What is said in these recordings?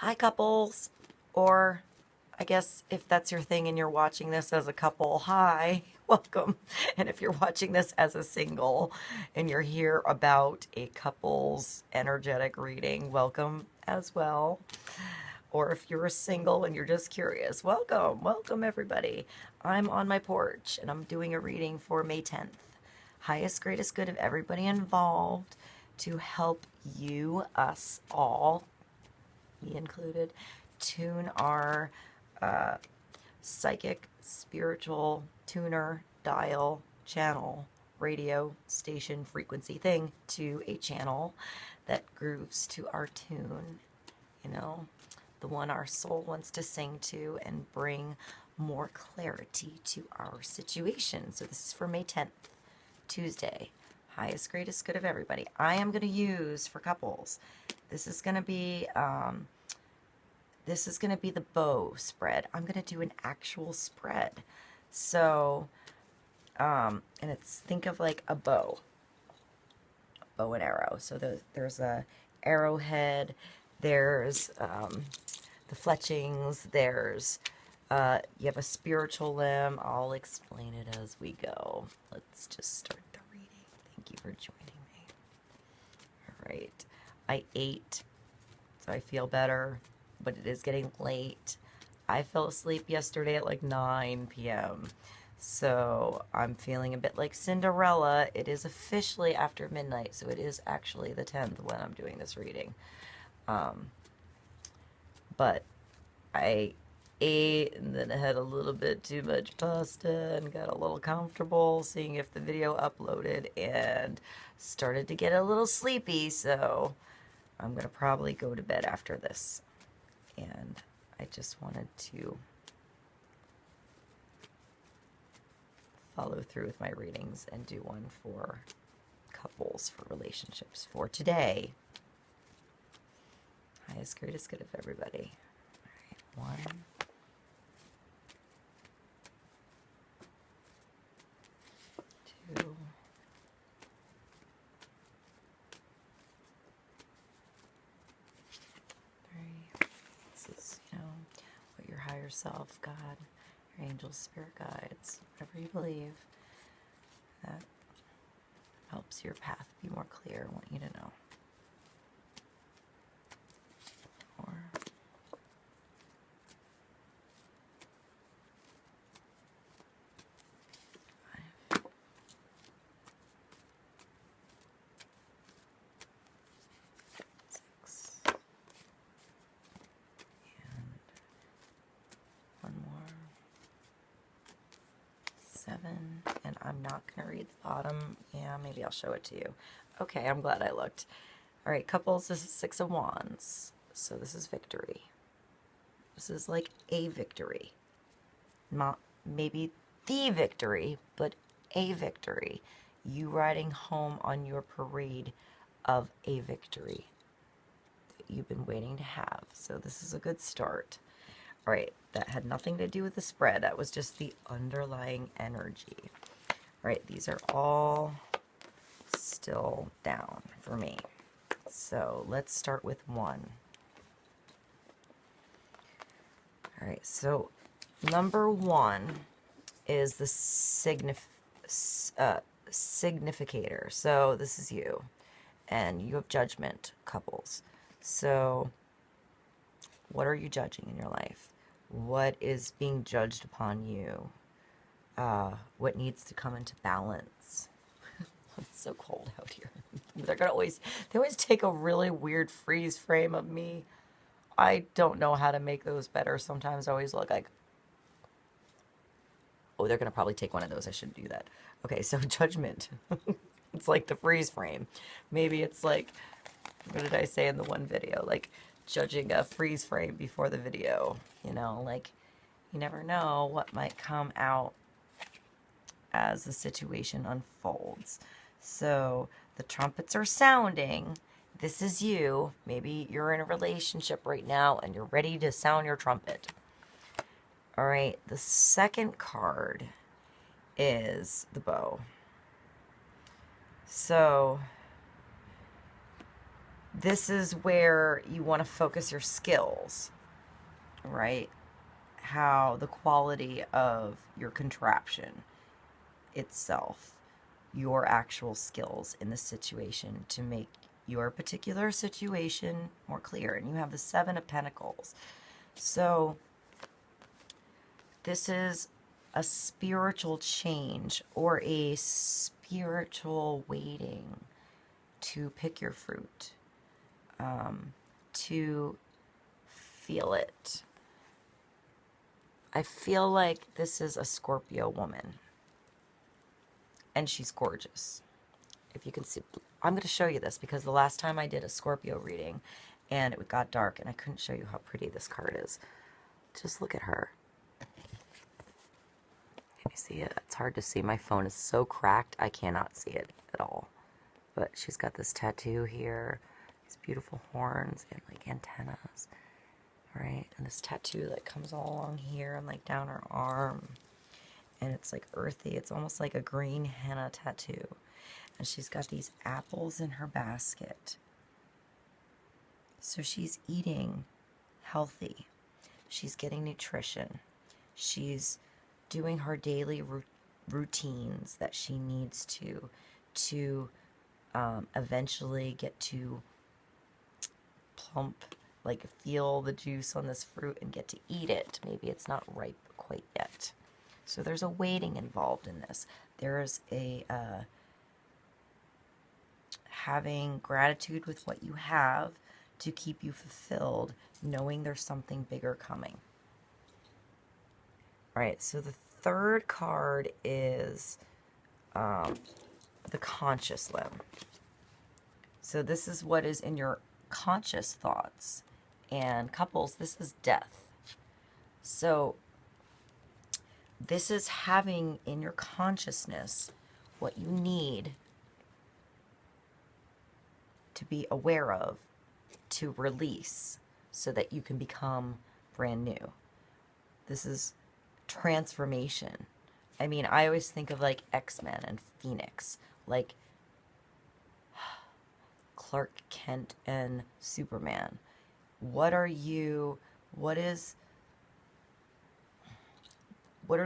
Hi, couples. Or I guess if that's your thing and you're watching this as a couple, hi, welcome. And if you're watching this as a single and you're here about a couple's energetic reading, welcome as well. Or if you're a single and you're just curious, welcome, welcome everybody. I'm on my porch and I'm doing a reading for May 10th. Highest, greatest good of everybody involved to help you, us all, me included, tune our psychic, spiritual tuner, dial, channel, radio, station, frequency thing to a channel that grooves to our tune, you know, the one our soul wants to sing to and bring more clarity to our situation. So this is for May 10th, Tuesday. Highest, greatest good of everybody. I am going to use for couples. This is going to be the bow spread. I'm going to do an actual spread. So, and it's, think of like a bow and arrow. So there's a arrowhead, there's the fletchings, there's, you have a spiritual limb. I'll explain it as we go. Let's just start the reading. Thank you for joining me. All right. I ate, so I feel better, but it is getting late. I fell asleep yesterday at like 9 p.m. So I'm feeling a bit like Cinderella. It is officially after midnight, so it is actually the 10th when I'm doing this reading. But I ate and then I had a little bit too much pasta and got a little comfortable seeing if the video uploaded and started to get a little sleepy, so I'm going to probably go to bed after this. And I just wanted to follow through with my readings and do one for couples, for relationships for today. Highest, greatest good of everybody. All right, 1, 2, 3. This is, what your higher self, God, your angels, spirit guides, whatever you believe, that helps your path be more clear. I want you to know. 4, 5, 6, and one more, 7, and I'm not going to read the bottom. Yeah, maybe I'll show it to you. Okay, I'm glad I looked. All right, couples, this is 6 of Wands. So this is victory. This is like a victory. Not maybe the victory, but a victory. You riding home on your parade of a victory that you've been waiting to have. So this is a good start. All right, that had nothing to do with the spread. That was just the underlying energy. All right, these are all still down for me. So let's start with 1. All right, so number 1 is the significator. So this is you, and you have judgment, couples. So what are you judging in your life? What is being judged upon you? What needs to come into balance? It's so cold out here. They always take a really weird freeze frame of me. I don't know how to make those better. Sometimes I always look like, oh, they're going to probably take one of those. I shouldn't do that. Okay, so judgment. It's like the freeze frame. Maybe it's like, what did I say in the one video? Like judging a freeze frame before the video. Like you never know what might come out as the situation unfolds. So the trumpets are sounding. This is you. Maybe you're in a relationship right now and you're ready to sound your trumpet. All right, the second card is the bow. So this is where you want to focus your skills, right? How the quality of your contraption itself, your actual skills in the situation to make your particular situation more clear. And you have the Seven of Pentacles. So this is a spiritual change or a spiritual waiting to pick your fruit, to feel it. I feel like this is a Scorpio woman, and she's gorgeous. If you can see, I'm going to show you this because the last time I did a Scorpio reading and it got dark and I couldn't show you how pretty this card is. Just look at her. Can you see it? It's hard to see. My phone is so cracked, I cannot see it at all. But she's got this tattoo here, these beautiful horns and like antennas, right? And this tattoo that comes all along here and like down her arm. And it's like earthy. It's almost like a green henna tattoo. And she's got these apples in her basket. So she's eating healthy. She's getting nutrition. She's doing her daily routines that she needs to eventually get to plump, like feel the juice on this fruit and get to eat it. Maybe it's not ripe quite yet. So there's a waiting involved in this. There's a having gratitude with what you have to keep you fulfilled, knowing there's something bigger coming. All right, so the third card is the conscious limb. So this is what is in your conscious thoughts. And couples, this is death. So this is having in your consciousness what you need to be aware of, to release, so that you can become brand new. This is transformation. I mean, I always think of like X-Men and Phoenix, like Clark Kent and Superman. What are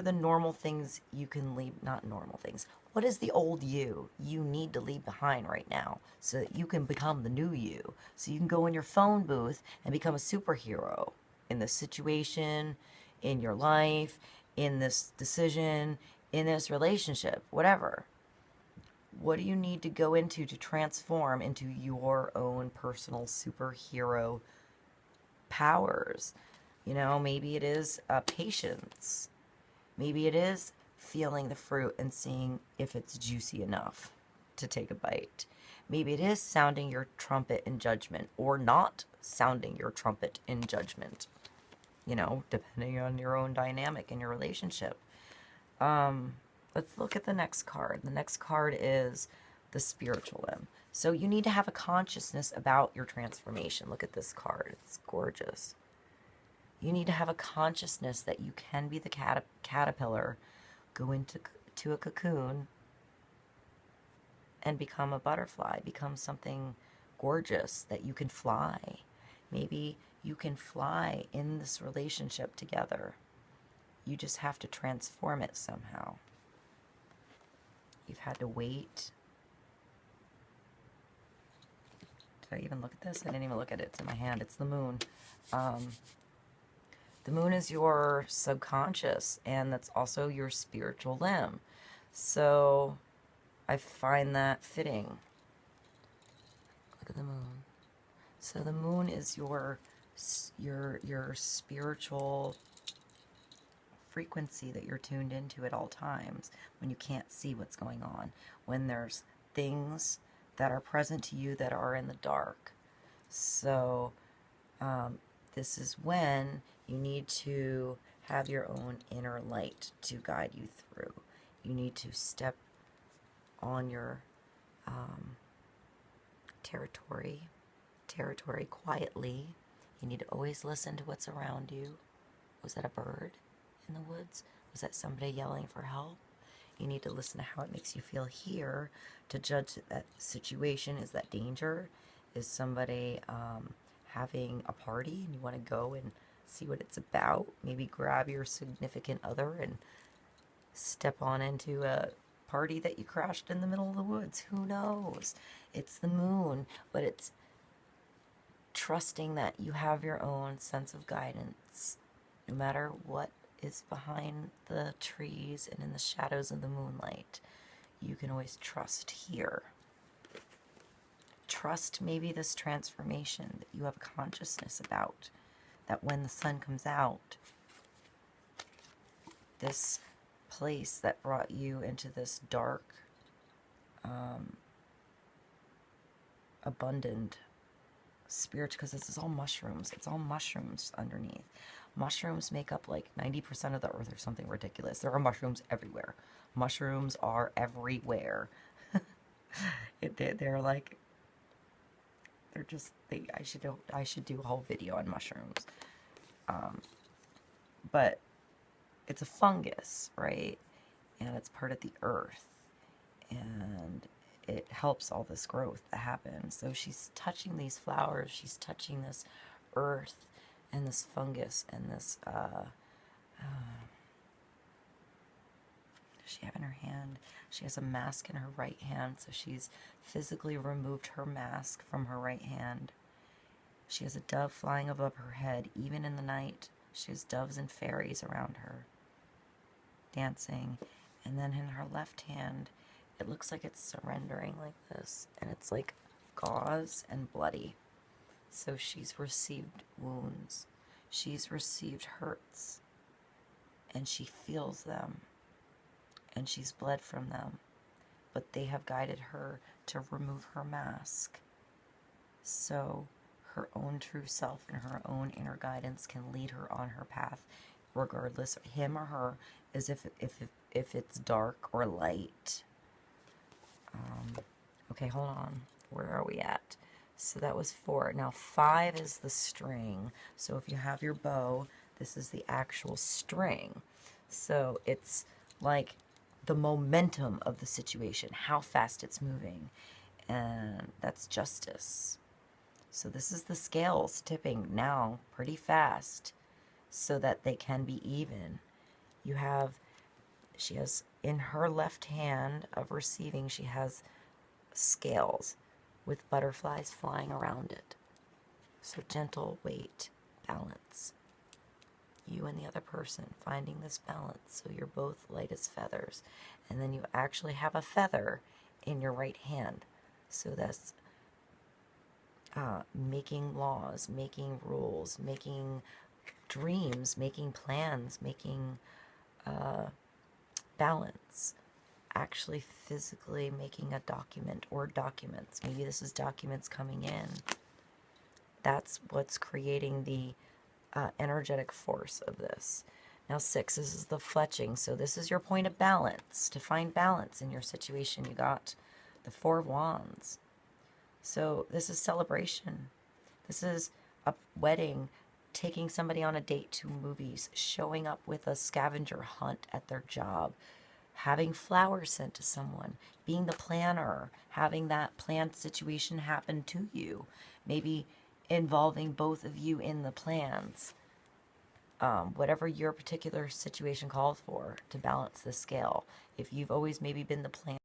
the normal things you can leave, not normal things. What is the old you need to leave behind right now so that you can become the new you? So you can go in your phone booth and become a superhero in this situation, in your life, in this decision, in this relationship, whatever. What do you need to go into to transform into your own personal superhero powers? You know, maybe it is patience. Maybe it is feeling the fruit and seeing if it's juicy enough to take a bite. Maybe it is sounding your trumpet in judgment or not sounding your trumpet in judgment, you know, depending on your own dynamic in your relationship. Let's look at the next card. The next card is the spiritual limb. So you need to have a consciousness about your transformation. Look at this card. It's gorgeous. You need to have a consciousness that you can be the caterpillar, go into a cocoon, and become a butterfly, become something gorgeous that you can fly. Maybe you can fly in this relationship together. You just have to transform it somehow. You've had to wait. Did I even look at this? I didn't even look at it. It's in my hand. It's the moon. The moon is your subconscious, and that's also your spiritual limb. So I find that fitting. Look at the moon. So the moon is your spiritual frequency that you're tuned into at all times when you can't see what's going on, when there's things that are present to you that are in the dark. So this is when you need to have your own inner light to guide you through. You need to step on your territory quietly. You need to always listen to what's around you. Was that a bird in the woods? Was that somebody yelling for help? You need to listen to how it makes you feel here to judge that situation. Is that danger? Is somebody having a party and you want to go and see what it's about? Maybe grab your significant other and step on into a party that you crashed in the middle of the woods. Who knows? It's the moon, but it's trusting that you have your own sense of guidance, no matter what is behind the trees and in the shadows of the moonlight. You can always trust here. Trust maybe this transformation that you have a consciousness about, that when the sun comes out, this place that brought you into this dark, abundant spirit, because this is all mushrooms. It's all mushrooms underneath. Mushrooms make up like 90% of the earth or something ridiculous. There are mushrooms everywhere. Mushrooms are everywhere. They're like, they're just, I should do a whole video on mushrooms. But it's a fungus, right? And it's part of the earth. And it helps all this growth that happens. So she's touching these flowers, she's touching this earth and this fungus and this, she have in her hand? She has a mask in her right hand, so she's physically removed her mask from her right hand. She has a dove flying above her head, even in the night. She has doves and fairies around her, dancing. And then in her left hand, it looks like it's surrendering like this, and it's like gauze and bloody. So she's received wounds. She's received hurts, and she feels them. And she's bled from them, but they have guided her to remove her mask, so her own true self and her own inner guidance can lead her on her path, regardless of him or her, as if it's dark or light. Okay, hold on. Where are we at? So that was 4. Now 5 is the string. So if you have your bow, this is the actual string. So it's like the momentum of the situation, how fast it's moving, and that's justice. So this is the scales tipping now pretty fast so that they can be even. She has in her left hand of receiving, she has scales with butterflies flying around it. So gentle weight, balance. You and the other person finding this balance, so you're both light as feathers. And then you actually have a feather in your right hand. So that's making laws, making rules, making dreams, making plans, making balance. Actually physically making a document or documents. Maybe this is documents coming in. That's what's creating the energetic force of this. Now 6, this is the fletching. So this is your point of balance. To find balance in your situation, you got the 4 of Wands. So this is celebration. This is a wedding, taking somebody on a date to movies, showing up with a scavenger hunt at their job, having flowers sent to someone, being the planner, having that planned situation happen to you, maybe involving both of you in the plans. Whatever your particular situation calls for to balance the scale. If you've always maybe been the planner,